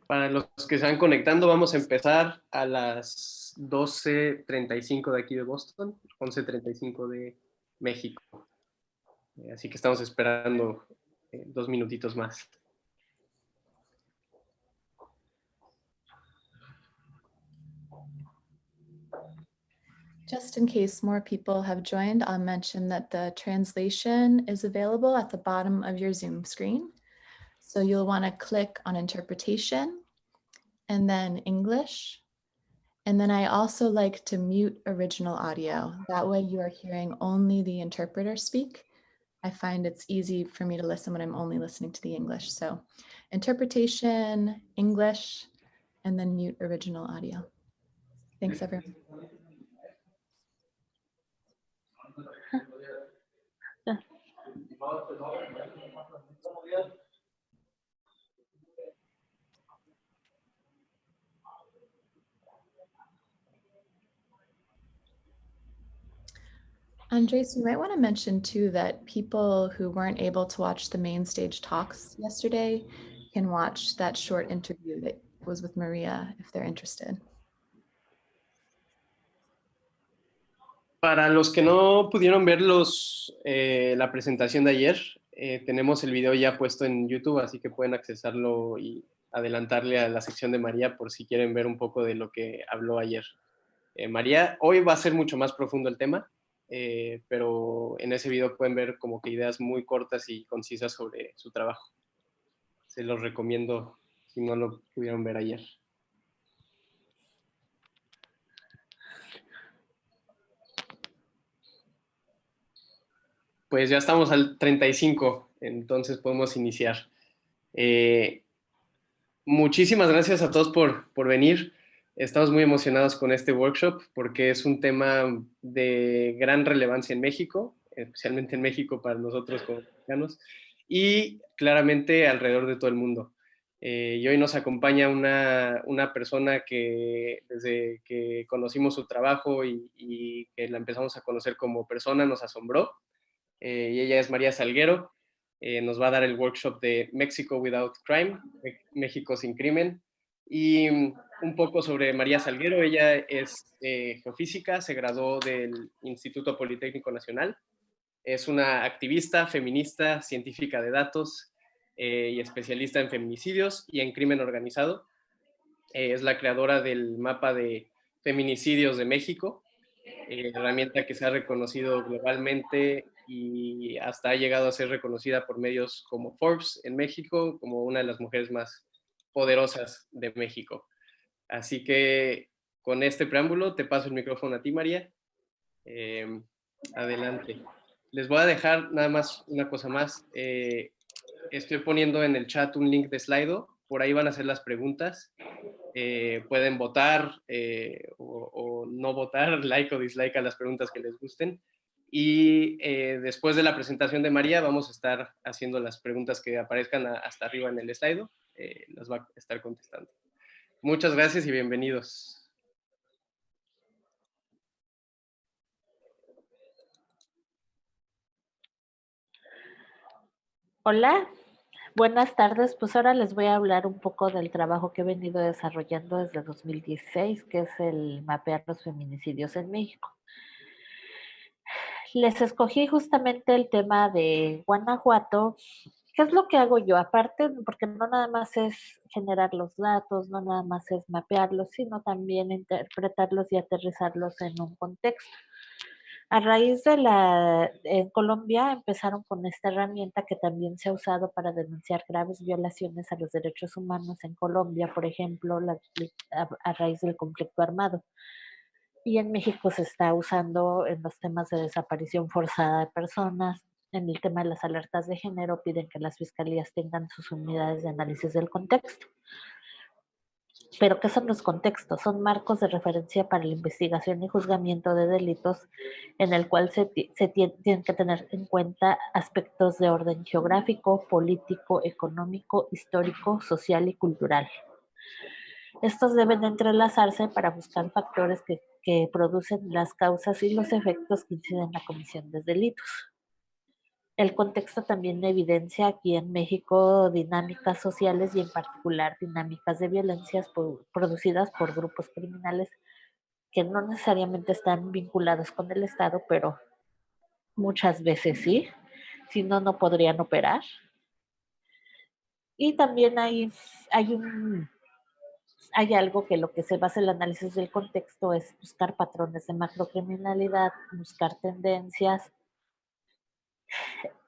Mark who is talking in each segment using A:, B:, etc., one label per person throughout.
A: Para los que se van conectando, vamos a empezar a las 12:35 de aquí de Boston, 11:35 de México. Así que estamos esperando 2 minutitos más.
B: Just in case more people have joined, I'll mention that the translation is available at the bottom of your Zoom screen. So you'll want to click on interpretation and then English. And then I also like to mute original audio. That way you are hearing only the interpreter speak. I find it's easy for me to listen when I'm only listening to the English. So interpretation, English, and then mute original audio. Thanks, everyone. Andres, you might want to mention too that people who weren't able to watch the main stage talks yesterday can watch that short interview that was with Maria if they're interested.
A: Para los que no pudieron ver la presentación de ayer, tenemos el video ya puesto en YouTube, así que pueden accesarlo y adelantarle a la sección de María por si quieren ver un poco de lo que habló ayer. María, hoy va a ser mucho más profundo el tema, pero en ese video pueden ver como que ideas muy cortas y concisas sobre su trabajo. Se los recomiendo si no lo pudieron ver ayer. Pues ya estamos al 35, entonces podemos iniciar. Muchísimas gracias a todos por venir. Estamos muy emocionados con este workshop porque es un tema de gran relevancia en México, especialmente en México para nosotros como mexicanos, y claramente alrededor de todo el mundo. Y hoy nos acompaña una persona que desde que conocimos su trabajo y que la empezamos a conocer como persona nos asombró. Y ella es María Salguero. Nos va a dar el workshop de Mexico Without Crime, México sin crimen. Y un poco sobre María Salguero. Ella es geofísica, se graduó del Instituto Politécnico Nacional. Es una activista, feminista, científica de datos y especialista en feminicidios y en crimen organizado. Es la creadora del mapa de feminicidios de México, herramienta que se ha reconocido globalmente y hasta ha llegado a ser reconocida por medios como Forbes en México como una de las mujeres más poderosas de México. Así que con este preámbulo te paso el micrófono a ti, María. Adelante. Les voy a dejar nada más una cosa más. Estoy poniendo en el chat un link de Slido. Por ahí van a ser las preguntas. Pueden votar o no votar, like o dislike a las preguntas que les gusten. Y después de la presentación de María vamos a estar haciendo las preguntas que aparezcan hasta arriba en el slide. Las va a estar contestando. Muchas gracias y bienvenidos.
C: Hola, buenas tardes. Pues ahora les voy a hablar un poco del trabajo que he venido desarrollando desde 2016, que es el mapear los feminicidios en México. Les escogí justamente el tema de Guanajuato. ¿Qué es lo que hago yo? Aparte, porque no nada más es generar los datos, no nada más es mapearlos, sino también interpretarlos y aterrizarlos en un contexto. A raíz de en Colombia empezaron con esta herramienta que también se ha usado para denunciar graves violaciones a los derechos humanos en Colombia, por ejemplo, a raíz del conflicto armado. Y en México se está usando en los temas de desaparición forzada de personas, en el tema de las alertas de género, piden que las fiscalías tengan sus unidades de análisis del contexto. Pero ¿qué son los contextos? Son marcos de referencia para la investigación y juzgamiento de delitos en el cual se tienen que tener en cuenta aspectos de orden geográfico, político, económico, histórico, social y cultural. Estos deben entrelazarse para buscar factores que producen las causas y los efectos que inciden en la comisión de delitos. El contexto también evidencia aquí en México dinámicas sociales y en particular dinámicas de violencias producidas por grupos criminales que no necesariamente están vinculados con el Estado, pero muchas veces sí, si no, no podrían operar. Y también hay algo que lo que se basa en el análisis del contexto es buscar patrones de macrocriminalidad, buscar tendencias,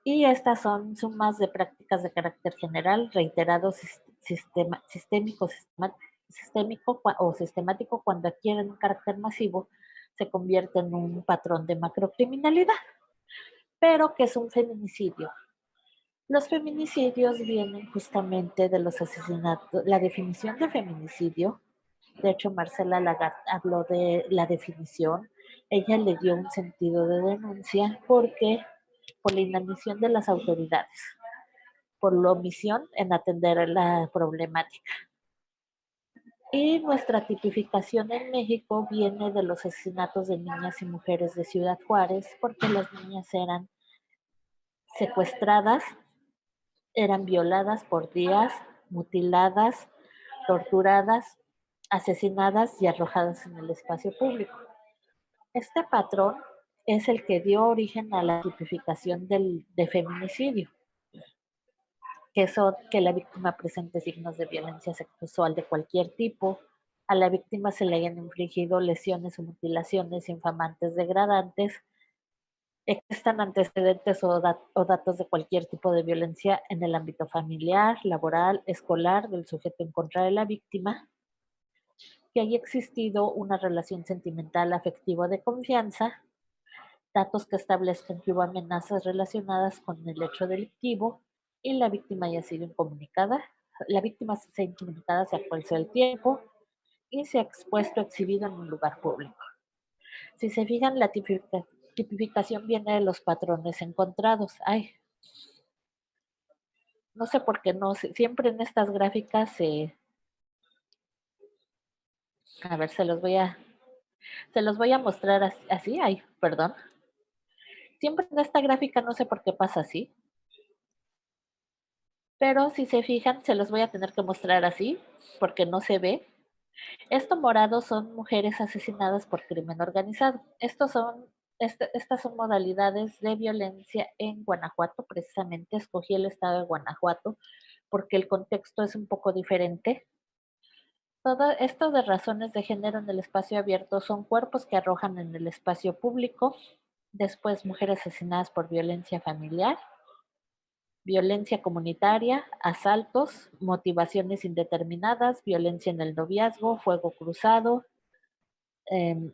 C: y estas son sumas de prácticas de carácter general, reiterados, sistémico o sistemático cuando adquieren un carácter masivo, se convierte en un patrón de macrocriminalidad. Pero, ¿qué es un feminicidio? Los feminicidios vienen justamente de los asesinatos. La definición de feminicidio, de hecho Marcela Lagarde habló de la definición, ella le dio un sentido de denuncia porque por la inanición de las autoridades, por la omisión en atender la problemática. Y nuestra tipificación en México viene de los asesinatos de niñas y mujeres de Ciudad Juárez, porque las niñas eran secuestradas, eran violadas por días, mutiladas, torturadas, asesinadas y arrojadas en el espacio público. Este patrón es el que dio origen a la tipificación de feminicidio, que la víctima presente signos de violencia sexual de cualquier tipo, a la víctima se le hayan infligido lesiones o mutilaciones infamantes degradantes, existan antecedentes o datos de cualquier tipo de violencia en el ámbito familiar, laboral, escolar del sujeto en contra de la víctima, que haya existido una relación sentimental, afectiva de confianza, datos que establezcan que hubo amenazas relacionadas con el hecho delictivo y la víctima haya sido incomunicada. La víctima se ha incomunicada sea cual sea el tiempo y se ha expuesto o exhibido en un lugar público. Si se fijan, la tipificación viene de los patrones encontrados. Ay, no sé por qué no, siempre en estas gráficas a ver, se los voy a mostrar así, ay, perdón. Siempre en esta gráfica no sé por qué pasa así, pero si se fijan, se los voy a tener que mostrar así, porque no se ve. Esto morado son mujeres asesinadas por crimen organizado. Estas son modalidades de violencia en Guanajuato, precisamente escogí el estado de Guanajuato porque el contexto es un poco diferente. Todo esto de razones de género en el espacio abierto son cuerpos que arrojan en el espacio público, después mujeres asesinadas por violencia familiar, violencia comunitaria, asaltos, motivaciones indeterminadas, violencia en el noviazgo, fuego cruzado, eh,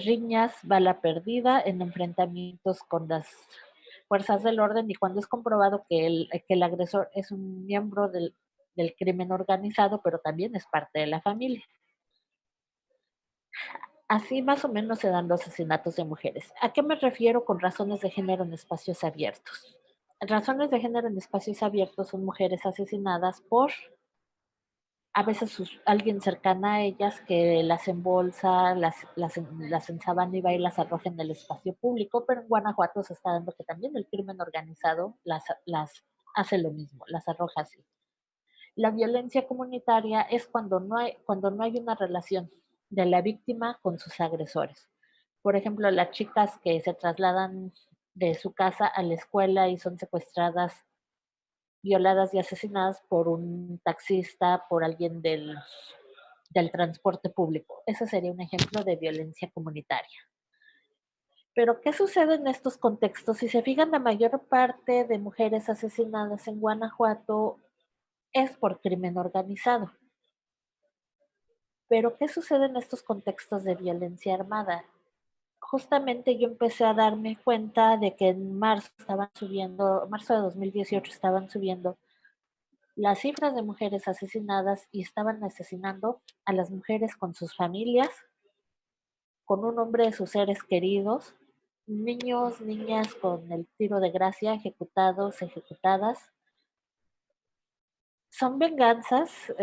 C: riñas, bala perdida en enfrentamientos con las fuerzas del orden y cuando es comprobado que el agresor es un miembro del crimen organizado, pero también es parte de la familia. Así más o menos se dan los asesinatos de mujeres. ¿A qué me refiero con razones de género en espacios abiertos? Razones de género en espacios abiertos son mujeres asesinadas por a veces alguien cercana a ellas que las embolsa, las ensabana y va y las arroja en el espacio público, pero en Guanajuato se está dando que también el crimen organizado las hace lo mismo, las arroja así. La violencia comunitaria es cuando no hay una relación de la víctima con sus agresores. Por ejemplo, las chicas que se trasladan de su casa a la escuela y son secuestradas, violadas y asesinadas por un taxista, por alguien del transporte público. Ese sería un ejemplo de violencia comunitaria. Pero, ¿qué sucede en estos contextos? Si se fijan, la mayor parte de mujeres asesinadas en Guanajuato es por crimen organizado. Pero, ¿qué sucede en estos contextos de violencia armada? Justamente yo empecé a darme cuenta de que en marzo de 2018 estaban subiendo las cifras de mujeres asesinadas y estaban asesinando a las mujeres con sus familias, con un nombre de sus seres queridos, niños, niñas con el tiro de gracia, ejecutados, ejecutadas. Son venganzas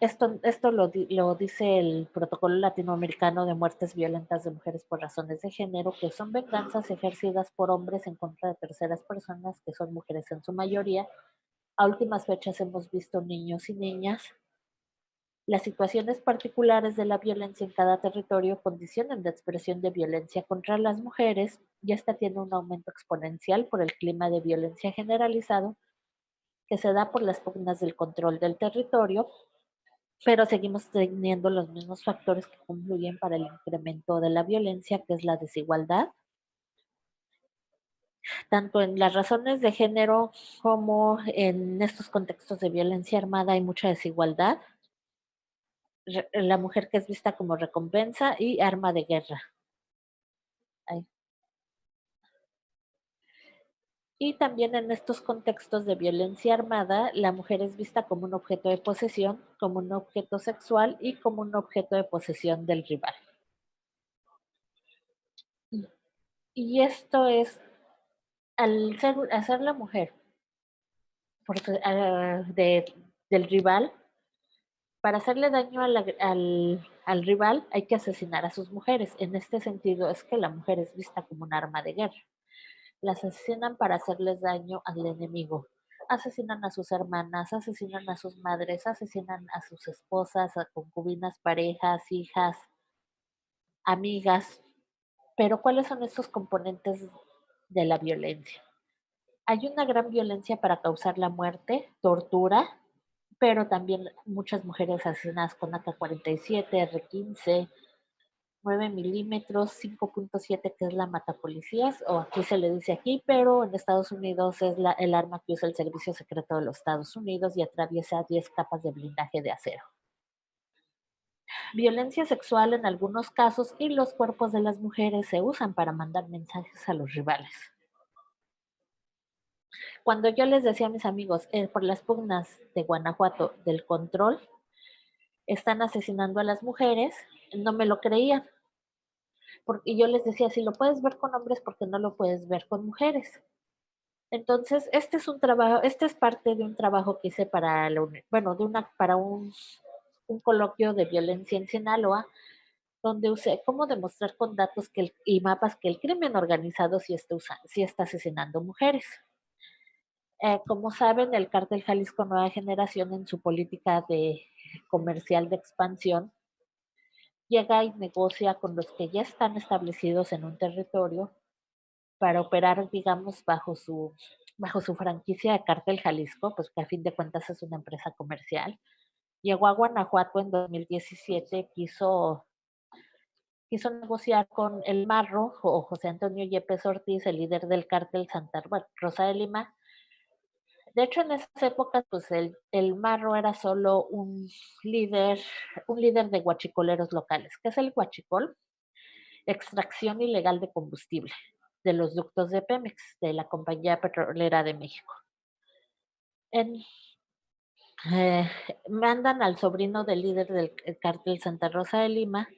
C: Esto lo dice el Protocolo Latinoamericano de Muertes Violentas de Mujeres por Razones de Género, que son venganzas ejercidas por hombres en contra de terceras personas, que son mujeres en su mayoría. A últimas fechas hemos visto niños y niñas. Las situaciones particulares de la violencia en cada territorio condicionan la expresión de violencia contra las mujeres y esta tiene un aumento exponencial por el clima de violencia generalizado que se da por las pugnas del control del territorio, pero seguimos teniendo los mismos factores que confluyen para el incremento de la violencia, que es la desigualdad, tanto en las razones de género como en estos contextos de violencia armada hay mucha desigualdad. La mujer que es vista como recompensa y arma de guerra. Ay. Y también en estos contextos de violencia armada, la mujer es vista como un objeto de posesión, como un objeto sexual y como un objeto de posesión del rival. Y esto es, al ser la mujer del rival, para hacerle daño al rival hay que asesinar a sus mujeres. En este sentido es que la mujer es vista como un arma de guerra. Las asesinan para hacerles daño al enemigo. Asesinan a sus hermanas, asesinan a sus madres, asesinan a sus esposas, a concubinas, parejas, hijas, amigas. Pero ¿cuáles son estos componentes de la violencia? Hay una gran violencia para causar la muerte, tortura, pero también muchas mujeres asesinadas con AK-47, R-15, 9 milímetros, 5.7, que es la matapolicías, o aquí se le dice aquí, pero en Estados Unidos es el arma que usa el Servicio Secreto de los Estados Unidos y atraviesa 10 capas de blindaje de acero. Violencia sexual en algunos casos y los cuerpos de las mujeres se usan para mandar mensajes a los rivales. Cuando yo les decía a mis amigos, por las pugnas de Guanajuato del control, están asesinando a las mujeres, no me lo creían. Y yo les decía, si lo puedes ver con hombres, ¿por qué no lo puedes ver con mujeres? Entonces, este es un trabajo, este es parte de un trabajo que hice para para un coloquio de violencia en Sinaloa, donde usé cómo demostrar con datos y mapas que el crimen organizado sí está asesinando mujeres. Como saben, el cártel Jalisco Nueva Generación en su política comercial de expansión llega y negocia con los que ya están establecidos en un territorio para operar, digamos, bajo su franquicia de Cártel Jalisco, pues que a fin de cuentas es una empresa comercial. Llegó a Guanajuato en 2017, quiso negociar con el Marro o José Antonio Yepes Ortiz, el líder del cártel Santa Rosa de Lima. De hecho, en esas épocas, pues el Marro era solo líder, un líder de guachicoleros locales. ¿Qué es el guachicol? Extracción ilegal de combustible de los ductos de Pemex, de la Compañía Petrolera de México. En, eh, Mandan al sobrino del líder del cártel Santa Rosa de Lima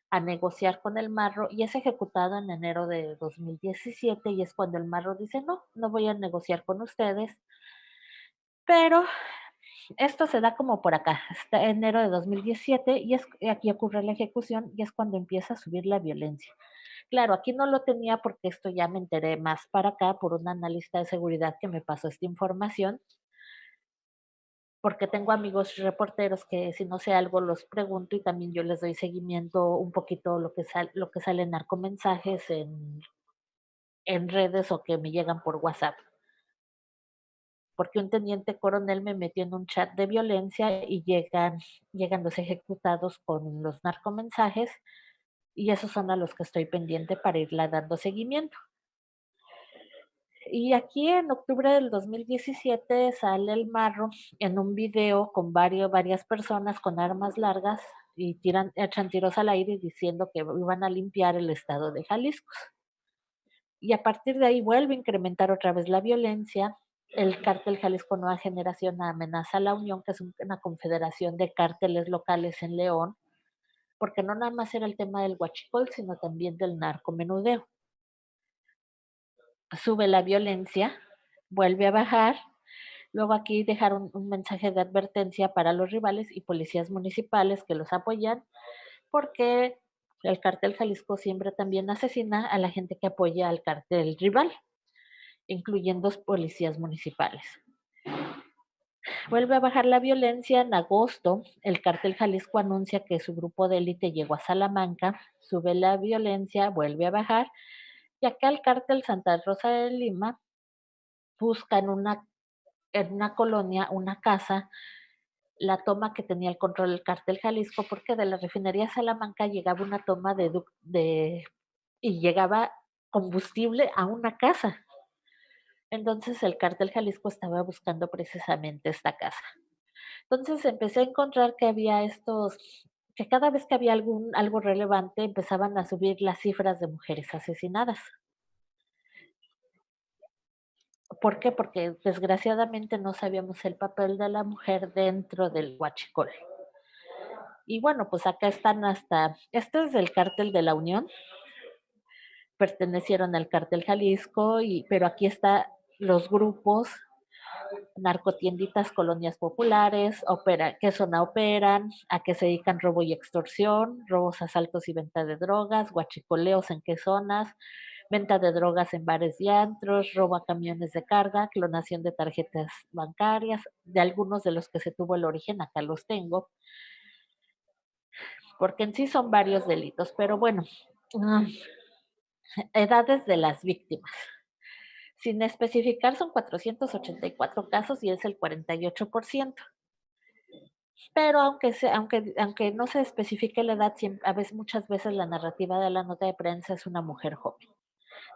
C: a negociar con el Marro y es ejecutado en enero de 2017 y es cuando el Marro dice, no, no voy a negociar con ustedes, pero esto se da como por acá, hasta enero de 2017 y aquí ocurre la ejecución y es cuando empieza a subir la violencia. Claro, aquí no lo tenía porque esto ya me enteré más para acá por un analista de seguridad que me pasó esta información, porque tengo amigos reporteros que si no sé algo los pregunto y también yo les doy seguimiento un poquito lo que sale en narcomensajes en redes o que me llegan por WhatsApp. Porque un teniente coronel me metió en un chat de violencia y llegan los ejecutados con los narcomensajes y esos son a los que estoy pendiente para irla dando seguimiento. Y aquí en octubre del 2017 sale el Marro en un video con varias personas con armas largas y echan tiros al aire diciendo que iban a limpiar el estado de Jalisco. Y a partir de ahí vuelve a incrementar otra vez la violencia. El cártel Jalisco Nueva Generación amenaza a la Unión, que es una confederación de cárteles locales en León, porque no nada más era el tema del huachicol, sino también del narcomenudeo. Sube la violencia, vuelve a bajar, Luego aquí dejaron un mensaje de advertencia para los rivales y policías municipales que los apoyan, porque el cártel Jalisco siempre también asesina a la gente que apoya al cártel rival, incluyendo policías municipales. Vuelve a bajar la violencia en agosto. El cártel Jalisco anuncia que su grupo de élite llegó a Salamanca. Sube la violencia, vuelve a bajar. Y acá el cártel Santa Rosa de Lima busca en una colonia, una casa, la toma que tenía el control del cártel Jalisco, porque de la refinería Salamanca llegaba una toma y llegaba combustible a una casa. Entonces el cártel Jalisco estaba buscando precisamente esta casa. Entonces empecé a encontrar que había que cada vez que había algo relevante empezaban a subir las cifras de mujeres asesinadas. ¿Por qué? Porque desgraciadamente no sabíamos el papel de la mujer dentro del huachicol. Y bueno, pues acá están este es el cártel de la Unión, pertenecieron al cártel Jalisco, pero aquí están los grupos, narcotienditas, colonias populares, qué zona operan, a qué se dedican robo y extorsión, robos, asaltos y venta de drogas, guachicoleos en qué zonas, venta de drogas en bares y antros, robo a camiones de carga, clonación de tarjetas bancarias, de algunos de los que se tuvo el origen, acá los tengo, porque en sí son varios delitos, pero bueno, edades de las víctimas. Sin especificar, son 484 casos y es el 48%. Pero aunque no se especifique la edad, muchas veces la narrativa de la nota de prensa es una mujer joven.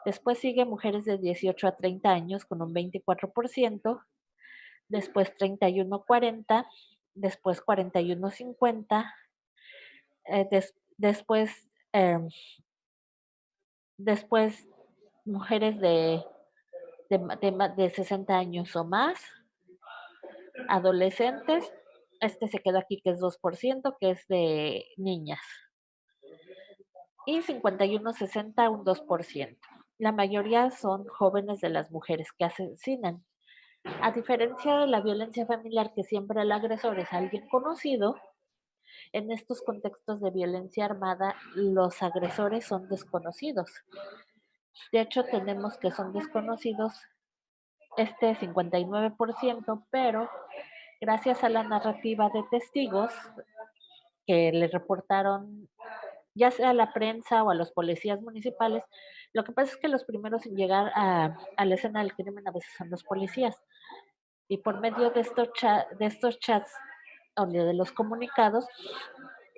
C: Después sigue mujeres de 18 a 30 años con un 24%, después 31-40, después 41-50, después, después mujeres de 60 años o más, adolescentes, se quedó aquí que es 2%, que es de niñas. Y 51-60, un 2%. La mayoría son jóvenes de las mujeres que asesinan. A diferencia de la violencia familiar, que siempre el agresor es alguien conocido, en estos contextos de violencia armada, los agresores son desconocidos. De hecho, tenemos que son desconocidos 59%, pero gracias a la narrativa de testigos que le reportaron ya sea a la prensa o a los policías municipales, lo que pasa es que los primeros en llegar a la escena del crimen a veces son los policías. Y por medio de estos chats o de los comunicados,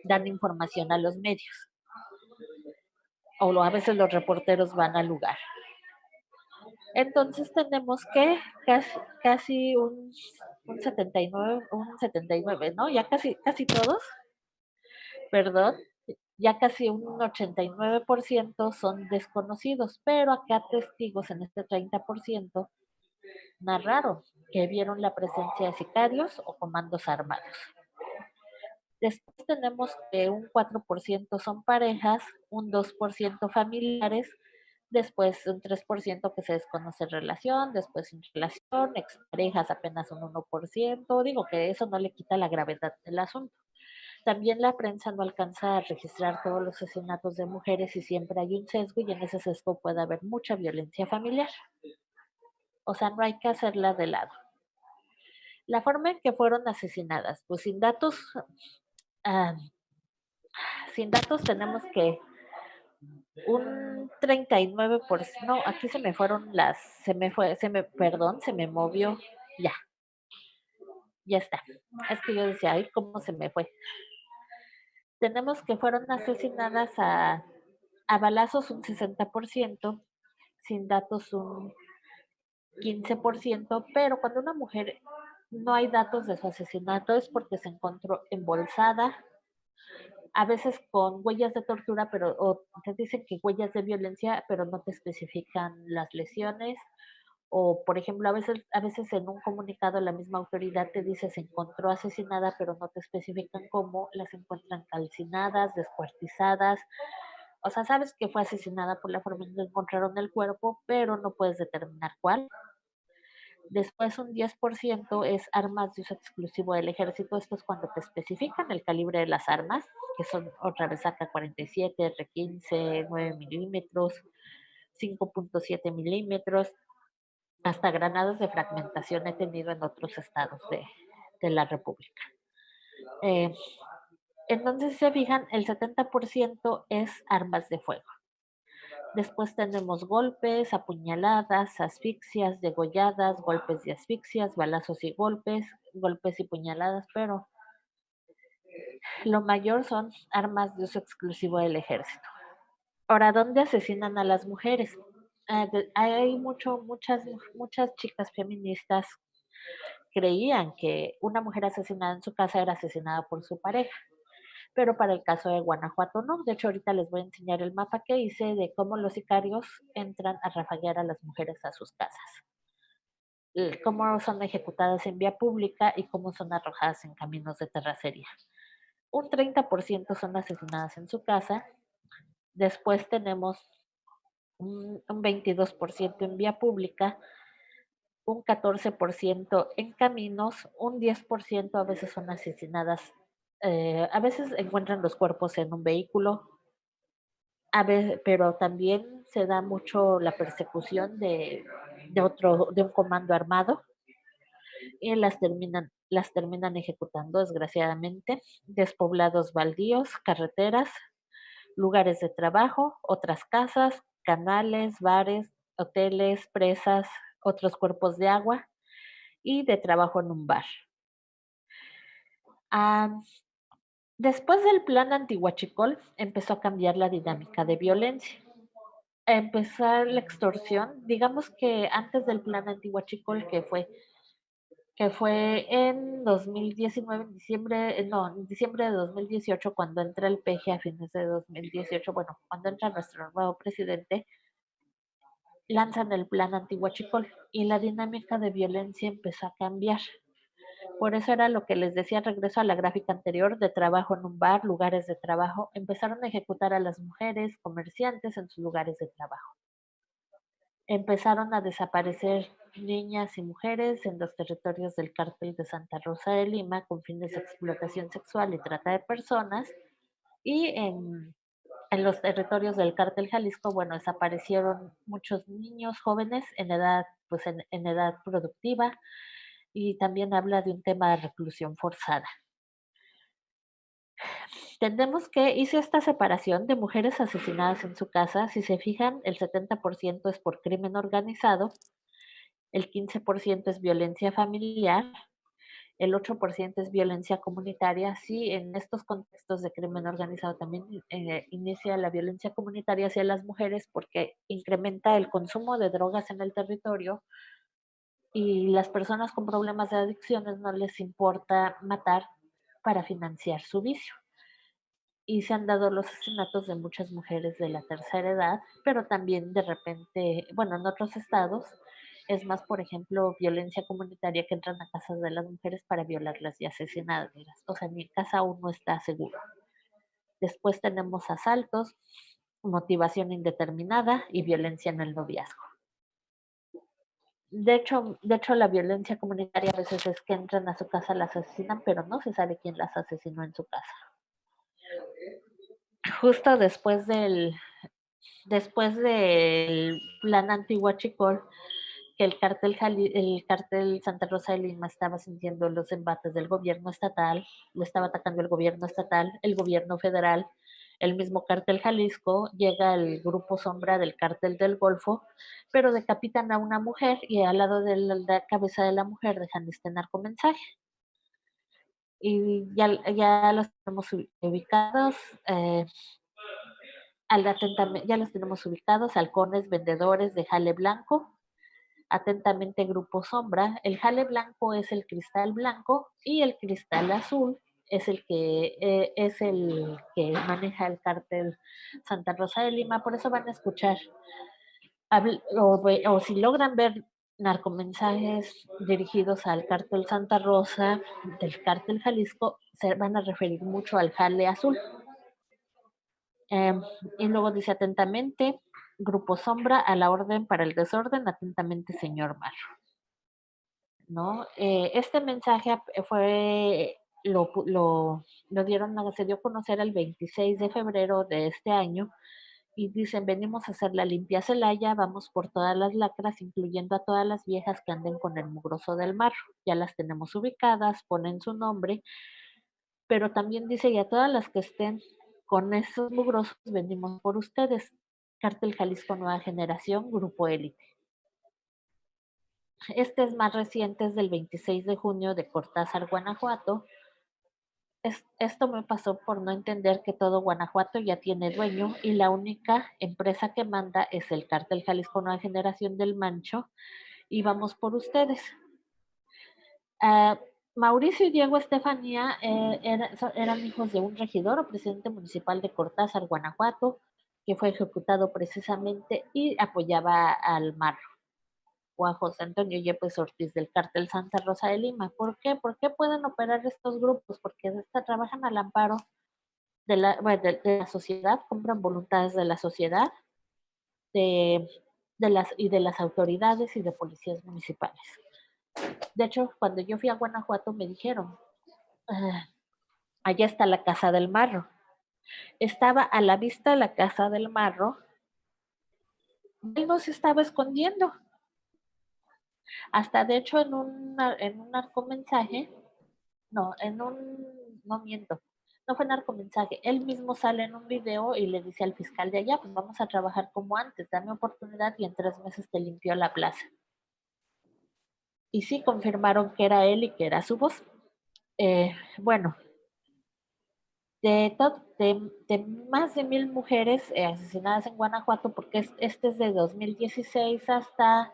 C: dan información a los medios. O a veces los reporteros van al lugar. Entonces tenemos que casi un 79, ¿no? Ya casi todos, perdón, ya casi un 89% son desconocidos, pero acá testigos en este 30% narraron que vieron la presencia de sicarios o comandos armados. Después tenemos que un 4% son parejas, un 2% familiares, después un 3% que se desconoce relación, después sin relación, exparejas apenas un 1%. Digo que eso no le quita la gravedad del asunto. También la prensa no alcanza a registrar todos los asesinatos de mujeres y siempre hay un sesgo y en ese sesgo puede haber mucha violencia familiar. O sea, no hay que hacerla de lado. La forma en que fueron asesinadas, pues ah, sin datos tenemos que un 39%, no, aquí se me fueron perdón, se me movió, ya está. Es que yo decía, ay, ¿cómo se me fue? Tenemos que fueron asesinadas a balazos un 60%, sin datos un 15%, pero cuando una mujer no hay datos de su asesinato es porque se encontró embolsada, a veces con huellas de tortura, o te dicen que huellas de violencia, pero no te especifican las lesiones. O, por ejemplo, a veces en un comunicado la misma autoridad te dice se encontró asesinada, pero no te especifican cómo, las encuentran calcinadas, descuartizadas. O sea, sabes que fue asesinada por la forma en que encontraron el cuerpo, pero no puedes determinar cuál. Después un 10% es armas de uso exclusivo del ejército. Esto es cuando te especifican el calibre de las armas, que son otra vez AK-47, R-15, 9 milímetros, 5.7 milímetros, hasta granadas de fragmentación he tenido en otros estados de la República. Eh, entonces, si se fijan, el 70% es armas de fuego. Después tenemos golpes, apuñaladas, asfixias, degolladas, golpes y asfixias, balazos y golpes, golpes y puñaladas, pero lo mayor son armas de uso exclusivo del ejército. Ahora, ¿dónde asesinan a las mujeres? Hay muchas chicas feministas creían que una mujer asesinada en su casa era asesinada por su pareja, pero para el caso de Guanajuato no. De hecho, ahorita les voy a enseñar el mapa que hice de cómo los sicarios entran a rafaguear a las mujeres a sus casas, cómo son ejecutadas en vía pública y cómo son arrojadas en caminos de terracería. Un 30% son asesinadas en su casa, después tenemos un 22% en vía pública, un 14% en caminos, un 10% a veces son asesinadas, a veces encuentran los cuerpos en un vehículo, pero también se da mucho la persecución de un comando armado y las terminan ejecutando, desgraciadamente. Despoblados baldíos, carreteras, lugares de trabajo, otras casas, canales, bares, hoteles, presas, otros cuerpos de agua y de trabajo en un bar. Ah, después del plan antihuachicol empezó a cambiar la dinámica de violencia. A empezar la extorsión, digamos que antes del plan antihuachicol, que fue en 2019, en diciembre de 2018, cuando entra el PG a fines de 2018, bueno, cuando entra nuestro nuevo presidente, lanzan el plan antihuachicol y la dinámica de violencia empezó a cambiar. Por eso era lo que les decía, regreso a la gráfica anterior, de trabajo en un bar, lugares de trabajo, empezaron a ejecutar a las mujeres, comerciantes en sus lugares de trabajo. Empezaron a desaparecer niñas y mujeres en los territorios del cártel de Santa Rosa de Lima con fines de explotación sexual y trata de personas. Y en los territorios del cártel Jalisco, bueno, desaparecieron muchos niños jóvenes en edad, pues en edad productiva, y también habla de un tema de reclusión forzada. Entendemos que hice esta separación de mujeres asesinadas en su casa. Si se fijan, el 70% es por crimen organizado, el 15% es violencia familiar, el 8% es violencia comunitaria. Sí, en estos contextos de crimen organizado también inicia la violencia comunitaria hacia las mujeres porque incrementa el consumo de drogas en el territorio y las personas con problemas de adicciones no les importa matar para financiar su vicio. Y se han dado los asesinatos de muchas mujeres de la tercera edad, pero también de repente, bueno, en otros estados es más, por ejemplo, violencia comunitaria que entran a casas de las mujeres para violarlas y asesinarlas. O sea, mi casa aún no está segura. Después tenemos asaltos, motivación indeterminada y violencia en el noviazgo. De hecho, la violencia comunitaria a veces es que entran a su casa, las asesinan, pero no se sabe quién las asesinó en su casa. Justo después del plan anti-Huachicol, que el cártel Santa Rosa de Lima estaba sintiendo los embates del gobierno estatal, lo estaba atacando el gobierno estatal, el gobierno federal, el mismo cártel Jalisco, llega el grupo sombra del cártel del Golfo, pero decapitan a una mujer y al lado de la cabeza de la mujer dejan este narcomensaje. Y ya los tenemos ubicados, ya los tenemos ubicados, halcones, vendedores de jale blanco, atentamente Grupo Sombra. El jale blanco es el cristal blanco y el cristal azul es el que maneja el cártel Santa Rosa de Lima. Por eso van a escuchar, o si logran ver narcomensajes dirigidos al cártel Santa Rosa, del cártel Jalisco, se van a referir mucho al jale azul. Y luego dice atentamente, Grupo Sombra, a la orden para el desorden, atentamente, señor Mar. ¿no? Este mensaje lo se dio a conocer el 26 de febrero de este año y dicen, venimos a hacer la limpia Celaya, vamos por todas las lacras, incluyendo a todas las viejas que anden con el mugroso del mar. Ya las tenemos ubicadas, ponen su nombre, pero también dice, y a todas las que estén con esos mugrosos, venimos por ustedes. Cártel Jalisco Nueva Generación, Grupo Élite. Este es más reciente, es del 26 de junio de Cortázar, Guanajuato. Esto me pasó por no entender que todo Guanajuato ya tiene dueño y la única empresa que manda es el Cártel Jalisco Nueva Generación del Mancho y vamos por ustedes. Mauricio y Diego Estefanía eran hijos de un regidor o presidente municipal de Cortázar, Guanajuato, que fue ejecutado precisamente y apoyaba al Marro o a José Antonio Yepes Ortiz del Cártel Santa Rosa de Lima. ¿Por qué? ¿Por qué pueden operar estos grupos? Porque trabajan al amparo de la sociedad, compran voluntades de la sociedad, de, de las autoridades y de policías municipales. De hecho, cuando yo fui a Guanajuato me dijeron, allá está la Casa del Marro. Estaba a la vista la Casa del Marro, él no se estaba escondiendo. Hasta de hecho en un narcomensaje, no miento, no fue narcomensaje, él mismo sale en un video y le dice al fiscal de allá, pues vamos a trabajar como antes, dame oportunidad y en 3 meses te limpió la plaza. Y sí, confirmaron que era él y que era su voz. Bueno, de más de 1000 mujeres asesinadas en Guanajuato, porque este es de 2016 hasta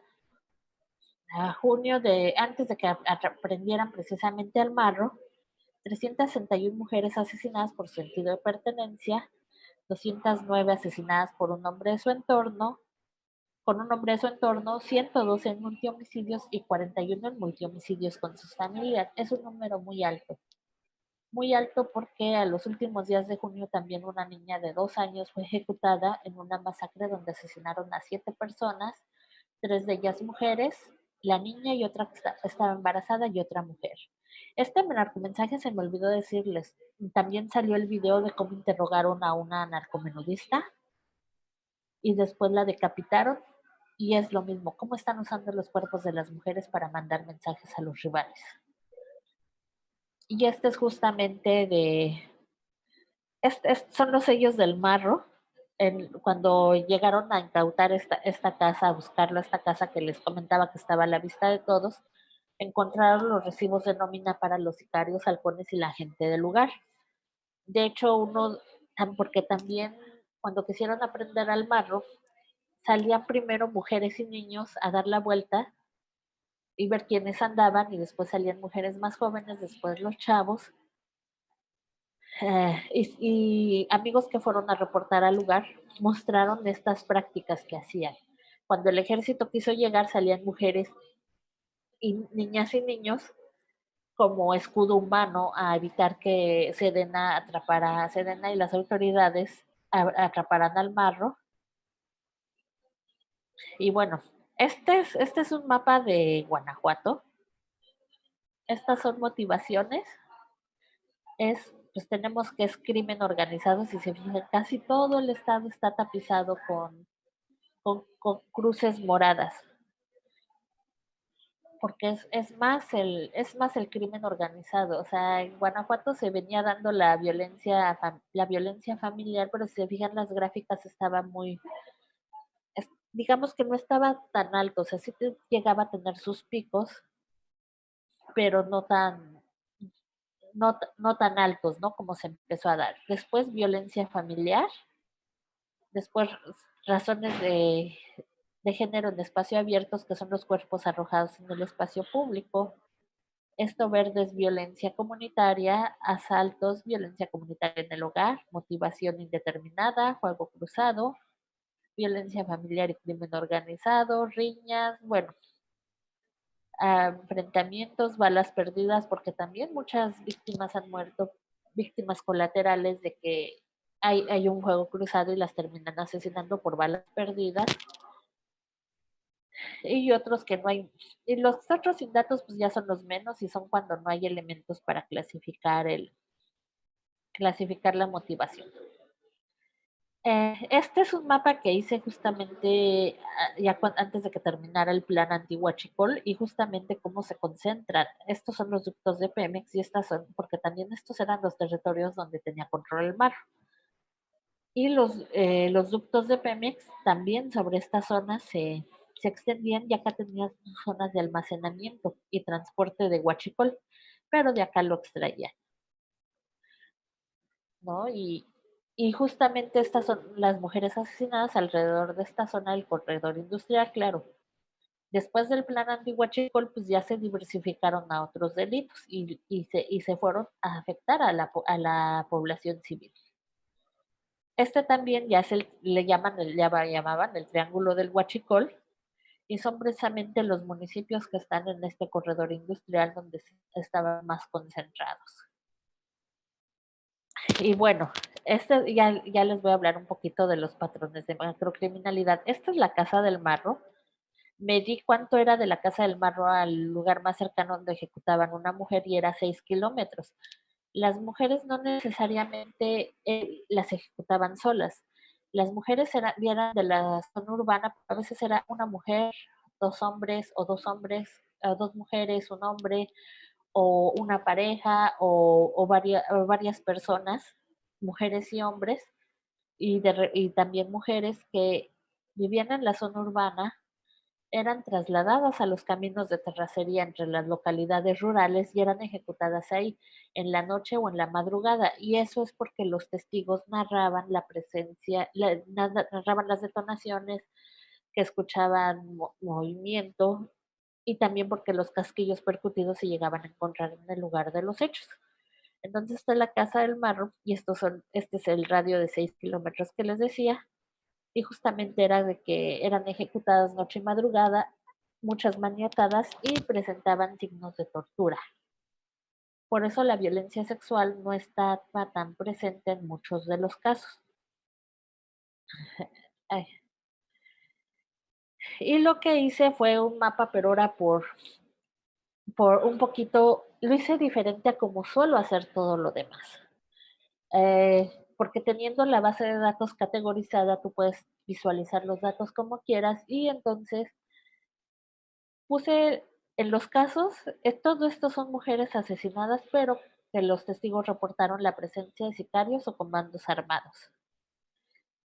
C: junio antes de que aprendieran precisamente al Marro, 361 mujeres asesinadas por sentido de pertenencia, 209 asesinadas por un hombre de su entorno, con un hombre de su entorno, 112 en multihomicidios y 41 en multihomicidios con sus familias. Es un número muy alto porque a los últimos días de junio también una niña de 2 años fue ejecutada en una masacre donde asesinaron a 7 personas, 3 de ellas mujeres, la niña y otra que estaba embarazada y otra mujer. Este narcomensaje se me olvidó decirles. También salió el video de cómo interrogaron a una narcomenudista y después la decapitaron. Y es lo mismo, cómo están usando los cuerpos de las mujeres para mandar mensajes a los rivales. Y este es justamente son los sellos del Marro. Cuando llegaron a incautar esta casa, a buscarlo, esta casa que les comentaba que estaba a la vista de todos, encontraron los recibos de nómina para los sicarios, halcones y la gente del lugar. De hecho, porque también cuando quisieron aprender al Marro, salían primero mujeres y niños a dar la vuelta y ver quiénes andaban, y después salían mujeres más jóvenes, después los chavos, y amigos que fueron a reportar al lugar mostraron estas prácticas que hacían. Cuando el ejército quiso llegar, salían mujeres y niñas y niños como escudo humano a evitar que Sedena y las autoridades atraparan al Marro. Y bueno, este es un mapa de Guanajuato. Estas son motivaciones. Pues tenemos que es crimen organizado. Si se fijan, casi todo el estado está tapizado con cruces moradas, porque es más el crimen organizado. O sea, en Guanajuato se venía dando la violencia familiar, pero si se fijan las gráficas estaban digamos que no estaba tan alto, o sea, sí llegaba a tener sus picos, pero no tan altos, ¿no? Como se empezó a dar. Después violencia familiar, después razones de género en espacio abiertos, que son los cuerpos arrojados en el espacio público. Esto verde es violencia comunitaria, asaltos, violencia comunitaria en el hogar, motivación indeterminada, juego cruzado, violencia familiar y crimen organizado, riñas, bueno, enfrentamientos, balas perdidas, porque también muchas víctimas han muerto, víctimas colaterales de que hay un juego cruzado y las terminan asesinando por balas perdidas. y otros que no hay. Y los otros sin datos pues ya son los menos y son cuando no hay elementos para clasificar la motivación. Este es un mapa que hice justamente antes de que terminara el plan anti-Huachicol y justamente cómo se concentran. Estos son los ductos de Pemex y estas son, porque también estos eran los territorios donde tenía control el mar. Y los ductos de Pemex también sobre estas zonas se extendían y acá tenían zonas de almacenamiento y transporte de Huachicol, pero de acá lo extraían, ¿no? Y justamente estas son las mujeres asesinadas alrededor de esta zona del corredor industrial, claro. Después del plan anti-Huachicol, pues ya se diversificaron a otros delitos y se fueron a afectar a la población civil. Este también ya le llamaban el Triángulo del Huachicol y son precisamente los municipios que están en este corredor industrial donde estaban más concentrados. Y bueno, ya les voy a hablar un poquito de los patrones de macrocriminalidad. Esta es la Casa del Marro. Medí cuánto era de la Casa del Marro al lugar más cercano donde ejecutaban una mujer y era 6 kilómetros. Las mujeres no necesariamente las ejecutaban solas. Las mujeres eran de la zona urbana, a veces era una mujer, dos hombres, o dos mujeres, un hombre, o una pareja, o varias personas, mujeres y hombres, y también mujeres que vivían en la zona urbana, eran trasladadas a los caminos de terracería entre las localidades rurales y eran ejecutadas ahí en la noche o en la madrugada. Y eso es porque los testigos narraban la presencia, narraban las detonaciones, que escuchaban movimiento y también porque los casquillos percutidos se llegaban a encontrar en el lugar de los hechos. Entonces está la Casa del Marro y este es el radio de 6 kilómetros que les decía, y justamente era de que eran ejecutadas noche y madrugada, muchas maniatadas y presentaban signos de tortura. Por eso la violencia sexual no estaba tan presente en muchos de los casos. Ay. Y lo que hice fue un mapa, pero ahora por un poquito, lo hice diferente a como suelo hacer todo lo demás. Porque teniendo la base de datos categorizada, tú puedes visualizar los datos como quieras y entonces puse en los casos, todos estos son mujeres asesinadas, pero que los testigos reportaron la presencia de sicarios o comandos armados.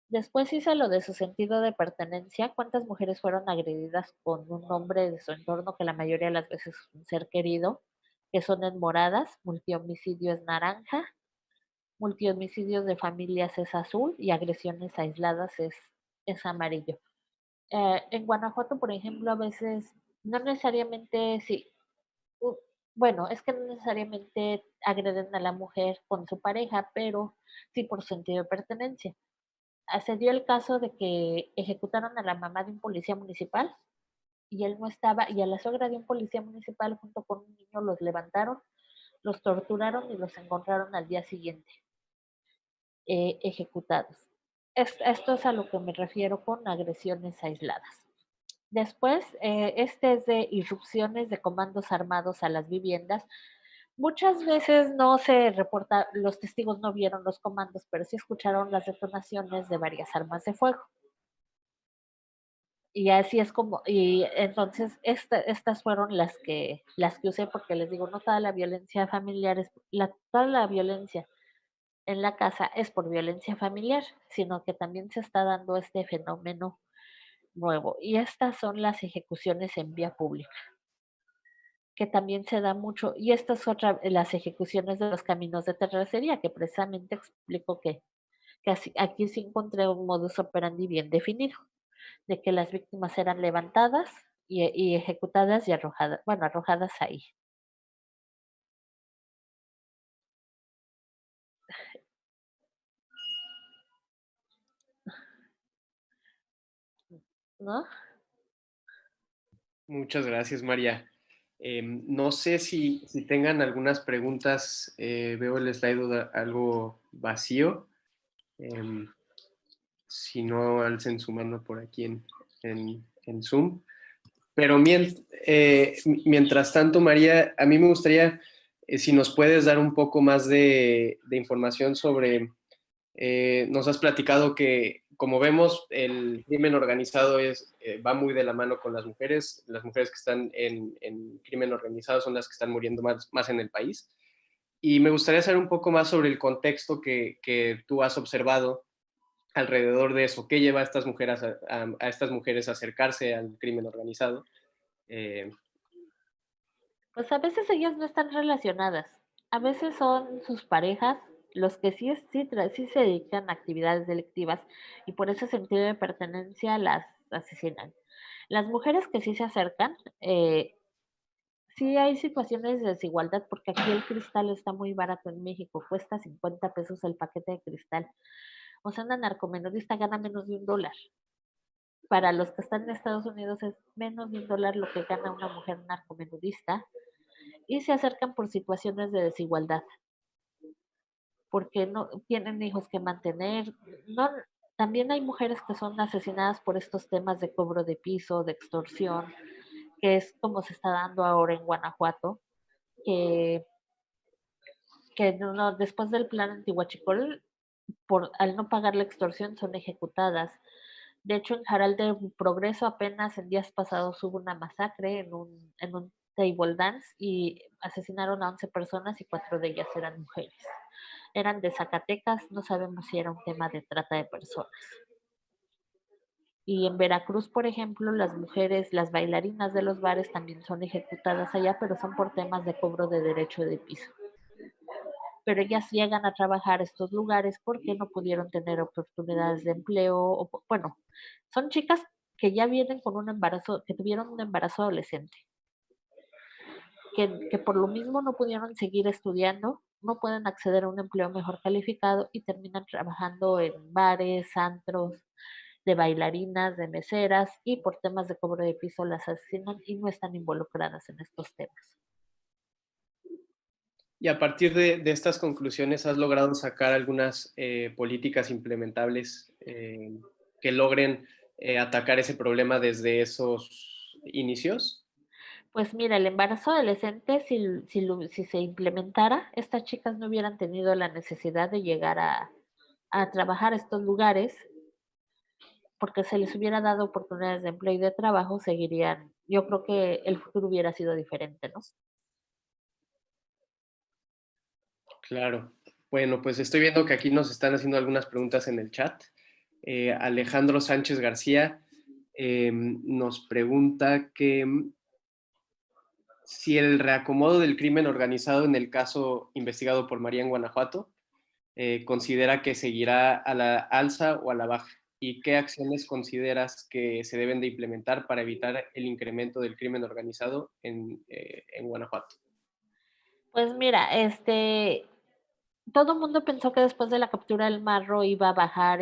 C: Después hice lo de su sentido de pertenencia, cuántas mujeres fueron agredidas con un hombre de su entorno, que la mayoría de las veces es un ser querido, que son en moradas, multihomicidio es naranja, multihomicidios de familias es azul y agresiones aisladas es amarillo. En Guanajuato, por ejemplo, a veces no necesariamente, sí, bueno, es que no necesariamente agreden a la mujer con su pareja, pero sí por sentido de pertenencia. Se dio el caso de que ejecutaron a la mamá de un policía municipal y él no estaba, y a la suegra de un policía municipal junto con un niño los levantaron, los torturaron y los encontraron al día siguiente ejecutados. Esto es a lo que me refiero con agresiones aisladas. Después, este es de irrupciones de comandos armados a las viviendas. Muchas veces no se reporta, los testigos no vieron los comandos, pero sí escucharon las detonaciones de varias armas de fuego. Y así es como, y entonces estas fueron las que usé porque les digo, no toda la violencia familiar toda la violencia en la casa es por violencia familiar, sino que también se está dando este fenómeno nuevo. Y estas son las ejecuciones en vía pública, que también se da mucho, y estas son las ejecuciones de los caminos de terracería, que precisamente explico que aquí sí encontré un modus operandi bien definido, de que las víctimas eran levantadas y ejecutadas y arrojadas, bueno, arrojadas ahí. ¿No?
A: Muchas gracias, María. No sé si tengan algunas preguntas. Veo el slide algo vacío. Em, si no, alcen su mano por aquí en Zoom. Pero mientras tanto, María, a mí me gustaría si nos puedes dar un poco más de información sobre, nos has platicado que, como vemos, el crimen organizado va muy de la mano con las mujeres que están en crimen organizado son las que están muriendo más en el país. Y me gustaría saber un poco más sobre el contexto que tú has observado alrededor de eso. ¿Qué lleva a estas mujeres a estas mujeres a acercarse al crimen organizado? Eh,
C: Pues a veces ellas no están relacionadas. A veces son sus parejas los que sí se dedican a actividades delictivas y por ese sentido de pertenencia las asesinan. Las mujeres que sí se acercan, sí hay situaciones de desigualdad porque aquí el cristal está muy barato en México, cuesta 50 pesos el paquete de cristal. O sea, una narcomenudista gana menos de $1. Para los que están en Estados Unidos es menos de $1 lo que gana una mujer narcomenudista y se acercan por situaciones de desigualdad, porque no tienen hijos que mantener. No, también hay mujeres que son asesinadas por estos temas de cobro de piso, de extorsión, que es como se está dando ahora en Guanajuato, que, que no, después del plan antihuachicol, al no pagar la extorsión, son ejecutadas. De hecho, en Jaral de Progreso apenas en días pasados hubo una masacre en un table dance y asesinaron a 11 personas y 4 de ellas eran mujeres. Eran de Zacatecas, no sabemos si era un tema de trata de personas. Y en Veracruz, por ejemplo, las mujeres, las bailarinas de los bares también son ejecutadas allá, pero son por temas de cobro de derecho de piso. Pero ellas llegan a trabajar a estos lugares porque no pudieron tener oportunidades de empleo, o, bueno, son chicas que ya vienen con un embarazo, que tuvieron un embarazo adolescente, que por lo mismo no pudieron seguir estudiando, no pueden acceder a un empleo mejor calificado y terminan trabajando en bares, antros, de bailarinas, de meseras y por temas de cobro de piso las asesinan y no están involucradas en estos temas.
A: y a partir de estas conclusiones, ¿has logrado sacar algunas políticas implementables que logren atacar ese problema desde esos inicios?
C: Pues mira, el embarazo adolescente, si se implementara, estas chicas no hubieran tenido la necesidad de llegar a trabajar a estos lugares, porque se les hubiera dado oportunidades de empleo y de trabajo, seguirían, yo creo que el futuro hubiera sido diferente, ¿no?
A: Claro. Bueno, pues estoy viendo que aquí nos están haciendo algunas preguntas en el chat. Alejandro Sánchez García nos pregunta que si el reacomodo del crimen organizado en el caso investigado por María en Guanajuato considera que seguirá a la alza o a la baja y qué acciones consideras que se deben de implementar para evitar el incremento del crimen organizado en Guanajuato.
C: Pues mira, todo el mundo pensó que después de la captura del marro iba a bajar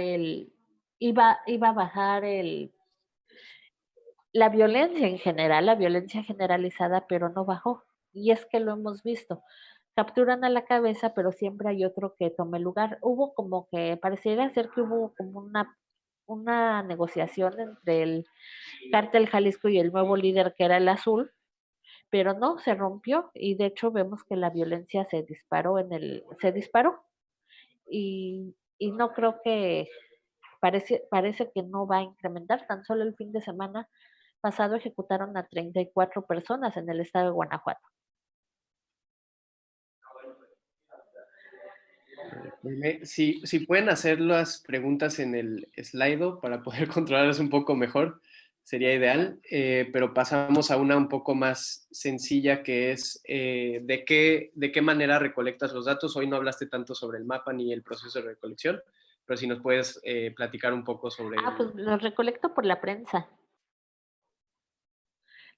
C: la violencia en general, la violencia generalizada, pero no bajó. Y es que lo hemos visto. Capturan a la cabeza, pero siempre hay otro que tome lugar. Hubo como que, pareciera ser que hubo como una negociación entre el cártel Jalisco y el nuevo líder que era el azul, pero no, se rompió y de hecho vemos que la violencia se disparó y no creo que, parece que no va a incrementar, tan solo el fin de semana pasado ejecutaron a 34 personas en el estado de Guanajuato.
A: Si pueden hacer las preguntas en el Slido para poder controlarlas un poco mejor, sería ideal, pero pasamos a una un poco más sencilla que es de qué manera recolectas los datos. Hoy no hablaste tanto sobre el mapa ni el proceso de recolección, pero si nos puedes platicar un poco sobre
C: Ah, pues los recolecto por la prensa.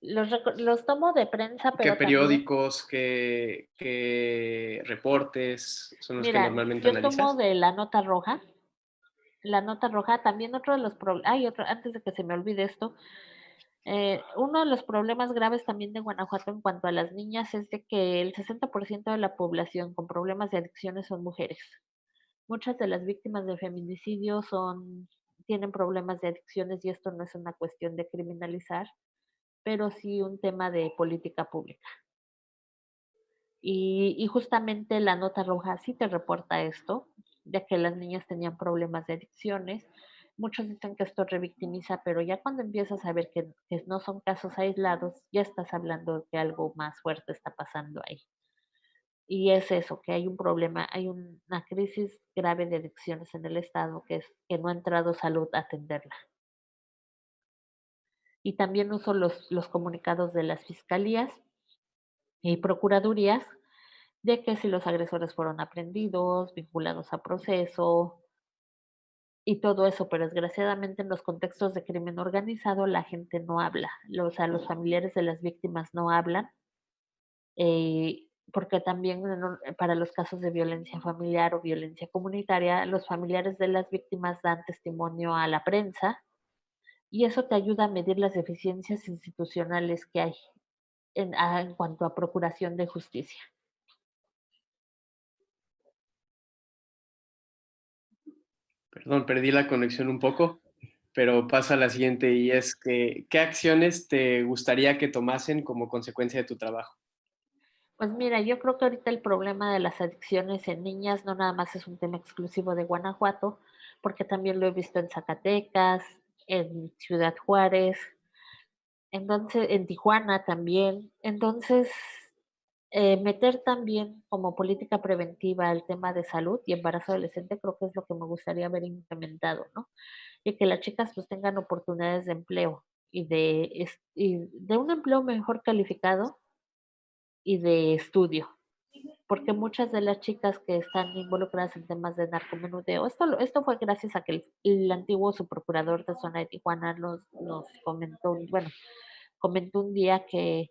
C: Los tomo de prensa,
A: qué
C: pero también,
A: periódicos, qué reportes son los que
C: mira,
A: normalmente
C: yo tomo
A: analizas.
C: de la nota roja, también otro de los problemas, hay otro, antes de que se me olvide esto, uno de los problemas graves también de Guanajuato en cuanto a las niñas es de que el 60% de la población con problemas de adicciones son mujeres. Muchas de las víctimas de feminicidio tienen problemas de adicciones y esto no es una cuestión de criminalizar, pero sí un tema de política pública. Y justamente la nota roja sí te reporta esto, ya que las niñas tenían problemas de adicciones. Muchos dicen que esto revictimiza, pero ya cuando empiezas a ver que no son casos aislados, ya estás hablando de que algo más fuerte está pasando ahí. Y es eso, que hay un problema, hay una crisis grave de adicciones en el Estado, que es que no ha entrado salud a atenderla. Y también uso los comunicados de las fiscalías y procuradurías de que si los agresores fueron aprendidos, vinculados a proceso y todo eso, pero desgraciadamente en los contextos de crimen organizado la gente no habla, o sea, los familiares de las víctimas no hablan, porque también para los casos de violencia familiar o violencia comunitaria, los familiares de las víctimas dan testimonio a la prensa y eso te ayuda a medir las deficiencias institucionales que hay en cuanto a procuración de justicia.
A: Perdón, perdí la conexión un poco, pero pasa a la siguiente y es que, ¿qué acciones te gustaría que tomasen como consecuencia de tu trabajo?
C: Pues mira, yo creo que ahorita el problema de las adicciones en niñas no nada más es un tema exclusivo de Guanajuato, porque también lo he visto en Zacatecas, en Ciudad Juárez, entonces en Tijuana también. Entonces, meter también como política preventiva el tema de salud y embarazo adolescente creo que es lo que me gustaría ver implementado, ¿no? Y que las chicas pues tengan oportunidades de empleo y de un empleo mejor calificado y de estudio, porque muchas de las chicas que están involucradas en temas de narcomenudeo, esto fue gracias a que el antiguo subprocurador de zona de Tijuana nos comentó, bueno, comentó un día que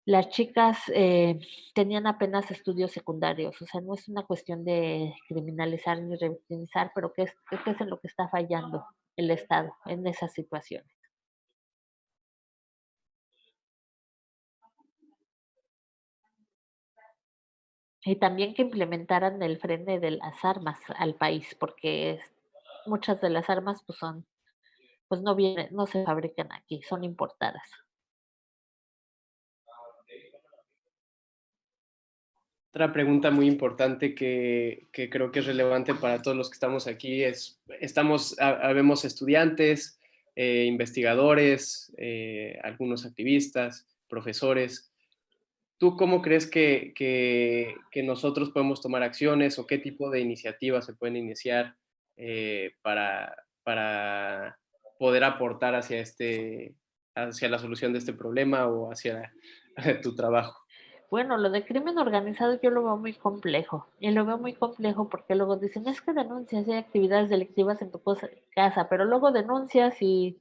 C: las chicas tenían apenas estudios secundarios, o sea, no es una cuestión de criminalizar ni revictimizar, pero qué es en lo que está fallando el Estado en esas situaciones. Y también que implementaran el frene de las armas al país, porque muchas de las armas pues no vienen, no se fabrican aquí, son importadas.
A: Otra pregunta muy importante que creo que es relevante para todos los que estamos aquí es, habemos estudiantes, investigadores, algunos activistas, profesores. ¿Tú cómo crees que nosotros podemos tomar acciones o qué tipo de iniciativas se pueden iniciar para poder aportar hacia la solución de este problema o hacia tu trabajo?
C: Bueno, lo de crimen organizado yo lo veo muy complejo. Y lo veo muy complejo porque luego dicen, es que denuncias, hay actividades delictivas en tu casa, pero luego denuncias y,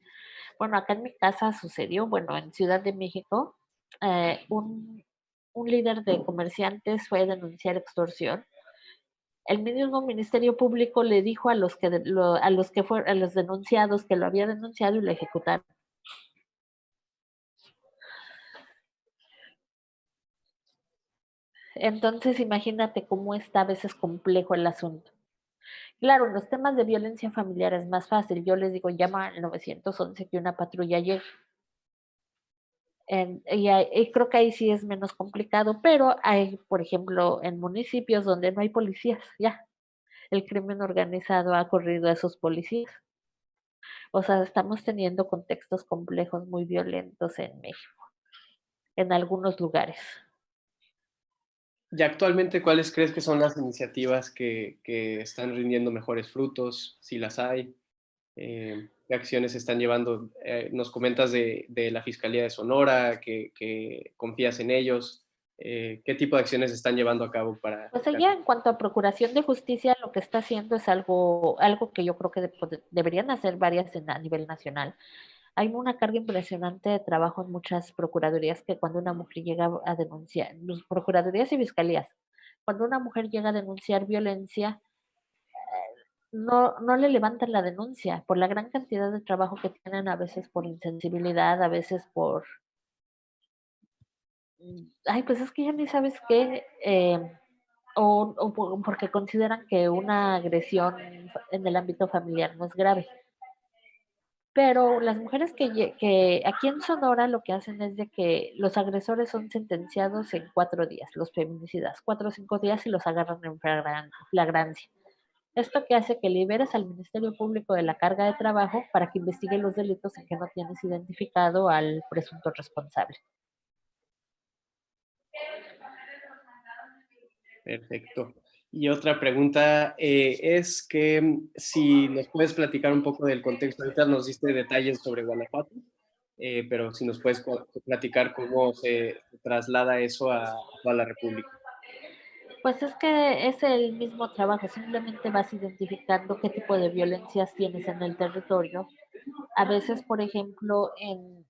C: bueno, acá en mi casa sucedió, bueno, en Ciudad de México, eh, un, un líder de comerciantes fue a denunciar extorsión. El mismo Ministerio Público le dijo a los denunciados que lo había denunciado y lo ejecutaron. Entonces, imagínate cómo está a veces complejo el asunto. Claro, en los temas de violencia familiar es más fácil. Yo les digo, llama al 911 que una patrulla llegue. Y creo que ahí sí es menos complicado, pero hay, por ejemplo, en municipios donde no hay policías, ya, el crimen organizado ha corrido a esos policías. O sea, estamos teniendo contextos complejos muy violentos en México, en algunos lugares.
A: Y actualmente, ¿cuáles crees que son las iniciativas que están rindiendo mejores frutos, si las hay? ¿Qué acciones se están llevando? Nos comentas de la Fiscalía de Sonora, que confías en ellos. ¿Qué tipo de acciones se están llevando a cabo para...
C: Pues ella, en cuanto a procuración de justicia, lo que está haciendo es algo que yo creo que deberían hacer varias a nivel nacional. Hay una carga impresionante de trabajo en muchas procuradurías que cuando una mujer llega a denunciar, procuradurías y fiscalías, cuando una mujer llega a denunciar violencia, no le levantan la denuncia por la gran cantidad de trabajo que tienen, a veces por insensibilidad, a veces ay, pues es que ya ni sabes qué, porque consideran que una agresión en el ámbito familiar no es grave. Pero las mujeres que aquí en Sonora lo que hacen es de que los agresores son sentenciados en 4 días, los feminicidas, 4 o 5 días y los agarran en flagrancia. Esto que hace que liberes al Ministerio Público de la carga de trabajo para que investigue los delitos en que no tienes identificado al presunto responsable.
A: Perfecto. Y otra pregunta es que si nos puedes platicar un poco del contexto. Ahorita nos diste detalles sobre Guanajuato, pero si nos puedes platicar cómo se traslada eso a toda la República.
C: Pues es que es el mismo trabajo, simplemente vas identificando qué tipo de violencias tienes en el territorio. A veces, por ejemplo, en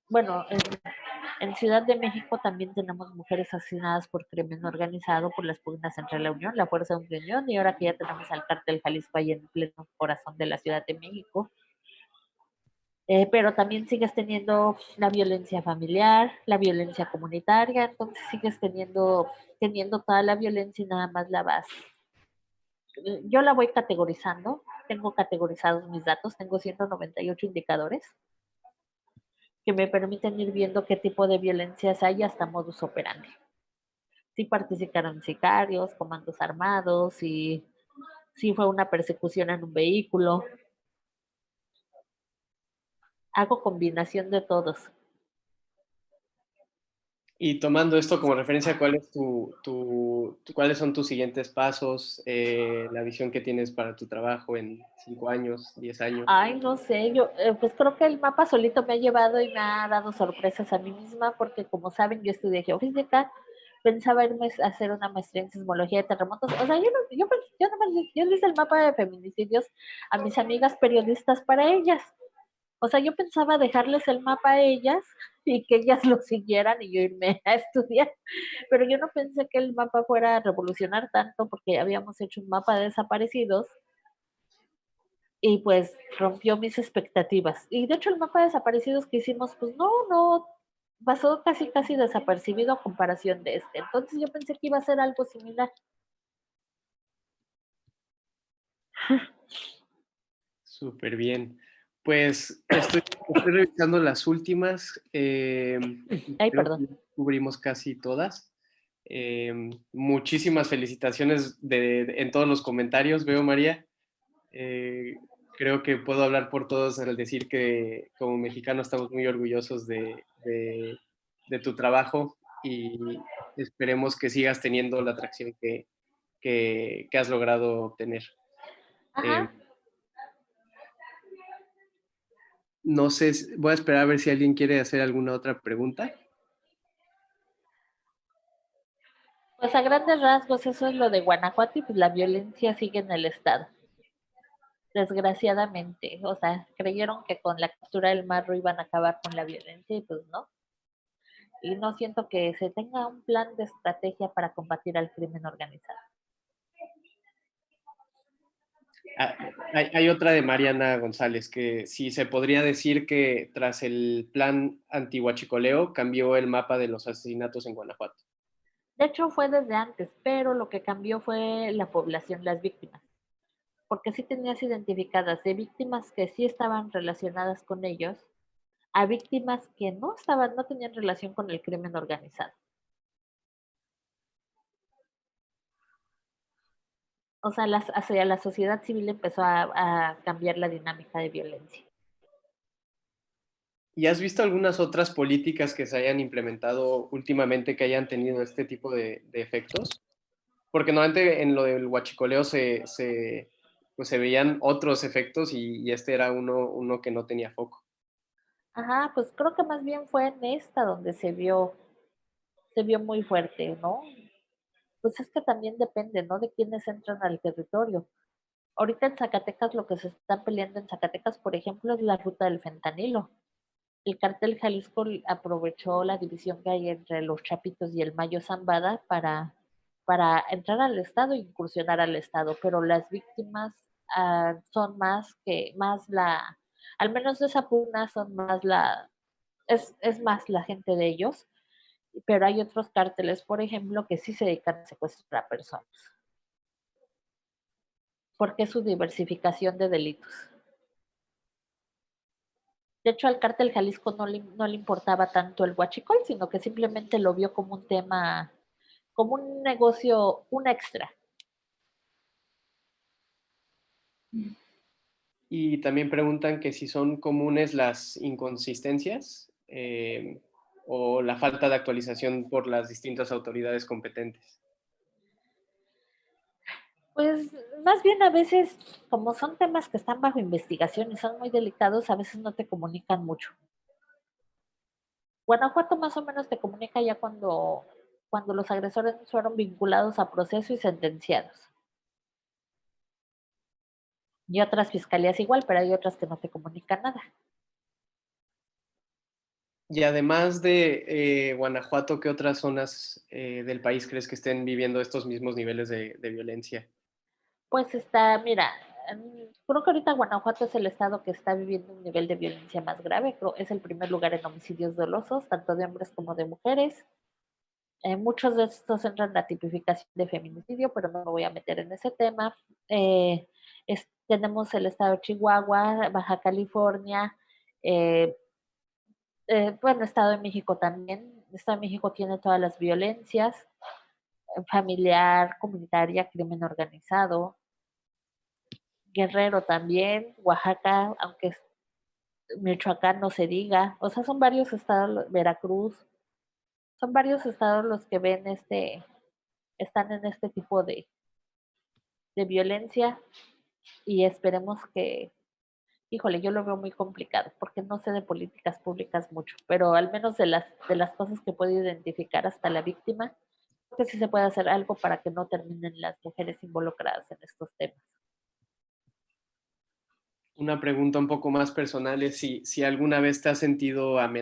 C: Ciudad de México también tenemos mujeres asesinadas por crimen organizado por las pugnas entre la Unión, la Fuerza de Unión, y ahora que ya tenemos al cártel Jalisco ahí en pleno corazón de la Ciudad de México. Pero también sigues teniendo la violencia familiar, la violencia comunitaria, entonces sigues teniendo toda la violencia y nada más la vas. Yo la voy categorizando, tengo categorizados mis datos, tengo 198 indicadores que me permiten ir viendo qué tipo de violencias hay hasta modus operandi. Si participaron sicarios, comandos armados, si fue una persecución en un vehículo. Hago combinación de todos.
A: Y tomando esto como referencia, ¿cuál es cuáles son tus siguientes pasos, la visión que tienes para tu trabajo en 5 años, 10 años?
C: Ay, no sé, yo pues creo que el mapa solito me ha llevado y me ha dado sorpresas a mí misma porque como saben yo estudié geofísica, pensaba irme a hacer una maestría en sismología de terremotos. O sea, yo le hice el mapa de feminicidios a mis amigas periodistas para ellas. O sea, yo pensaba dejarles el mapa a ellas y que ellas lo siguieran y yo irme a estudiar, pero yo no pensé que el mapa fuera a revolucionar tanto porque habíamos hecho un mapa de desaparecidos y pues rompió mis expectativas. Y de hecho el mapa de desaparecidos que hicimos, pues no, pasó casi desapercibido a comparación de este. Entonces yo pensé que iba a ser algo similar.
A: Súper bien. Pues estoy revisando las últimas.
C: Ay,
A: Creo
C: perdón.
A: que cubrimos casi todas. Muchísimas felicitaciones en todos los comentarios, veo, María. Eh, Creo que puedo hablar por todos al decir que como mexicano estamos muy orgullosos de tu trabajo y esperemos que sigas teniendo la atracción que has logrado obtener. Eh,
C: Ajá.
A: no sé, voy a esperar a ver si alguien quiere hacer alguna otra pregunta.
C: Pues a grandes rasgos eso es lo de Guanajuato y pues la violencia sigue en el estado. Desgraciadamente, o sea, creyeron que con la captura del marro iban a acabar con la violencia y pues no. Y no siento que se tenga un plan de estrategia para combatir al crimen organizado.
A: Ah, hay otra de Mariana González, que sí se podría decir que tras el plan antihuachicoleo cambió el mapa de los asesinatos en Guanajuato.
C: De hecho, fue desde antes, pero lo que cambió fue la población, las víctimas, porque sí tenías identificadas de víctimas que sí estaban relacionadas con ellos, a víctimas que no tenían relación con el crimen organizado. O sea, hacia la sociedad civil empezó a cambiar la dinámica de violencia.
A: ¿Y has visto algunas otras políticas que se hayan implementado últimamente que hayan tenido este tipo de efectos? Porque normalmente en lo del huachicoleo pues se veían otros efectos y este era uno que no tenía foco.
C: Ajá, pues creo que más bien fue en esta donde se vio muy fuerte, ¿no? Pues es que también depende, ¿no? De quiénes entran al territorio. Ahorita en Zacatecas lo que se está peleando en Zacatecas, por ejemplo, es la ruta del fentanilo. El cártel Jalisco aprovechó la división que hay entre los Chapitos y el Mayo Zambada para entrar al Estado e incursionar al Estado, pero las víctimas son al menos de esa pugna son es más la gente de ellos, pero hay otros cárteles, por ejemplo, que sí se dedican a secuestrar a personas, porque es su diversificación de delitos. De hecho, al cártel Jalisco no le importaba tanto el huachicol, sino que simplemente lo vio como un tema, como un negocio, un extra.
A: Y también preguntan que si son comunes las inconsistencias o la falta de actualización por las distintas autoridades competentes.
C: Pues más bien a veces, como son temas que están bajo investigación y son muy delicados, a veces no te comunican mucho. Guanajuato más o menos te comunica ya cuando los agresores fueron vinculados a proceso y sentenciados. Y otras fiscalías igual, pero hay otras que no te comunican nada.
A: Y además de Guanajuato, ¿qué otras zonas del país crees que estén viviendo estos mismos niveles de violencia?
C: Pues está, mira, creo que ahorita Guanajuato es el estado que está viviendo un nivel de violencia más grave. Creo es el primer lugar en homicidios dolosos, tanto de hombres como de mujeres. Muchos de estos entran en la tipificación de feminicidio, pero no me voy a meter en ese tema. Eh, tenemos el estado de Chihuahua, Baja California, eh, bueno, Estado de México también. Estado de México tiene todas las violencias, familiar, comunitaria, crimen organizado. Guerrero también, Oaxaca, aunque Michoacán no se diga. O sea, son varios estados, Veracruz, son varios estados los que ven están en este tipo de violencia y esperemos que, híjole, yo lo veo muy complicado porque no sé de políticas públicas mucho, pero al menos de las cosas que puedo identificar hasta la víctima, creo que sí se puede hacer algo para que no terminen las mujeres involucradas en estos temas.
A: Una pregunta un poco más personal es si alguna vez te has sentido amenazada